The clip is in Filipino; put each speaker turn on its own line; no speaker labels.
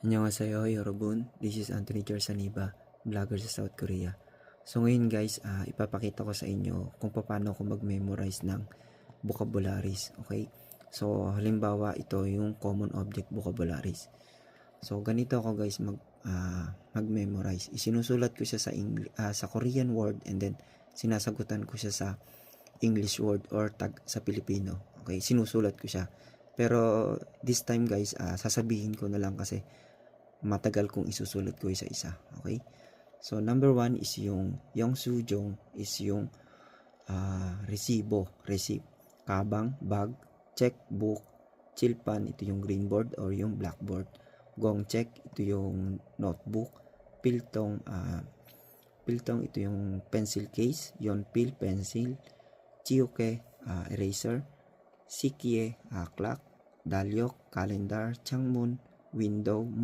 Annyeonghaseyo, Yorobun. This is Anthony Gersaniba, vlogger sa South Korea. So ngayon guys, ipapakita ko sa inyo kung paano ko mag-memorize ng vocabularies. Okay? So halimbawa ito yung common object vocabularies. So ganito ako guys mag-memorize. Isinusulat ko siya sa Korean word and then sinasagutan ko siya sa English word or tag sa Pilipino. Okay? Sinusulat ko siya. Pero this time guys, sasabihin ko na lang kasi matagal kong isusulat ko isa-isa. Okay? So, number 1 is yung Yongsujong is yung receipt. Kabang, bag, checkbook, chilpan, ito yung green board or yung blackboard. Gongcheck, ito yung notebook. Piltong, ito yung pencil case. Yonpil, pencil. Chiuke, eraser. Sikye, clock. Dalyok, calendar. Changmun, window.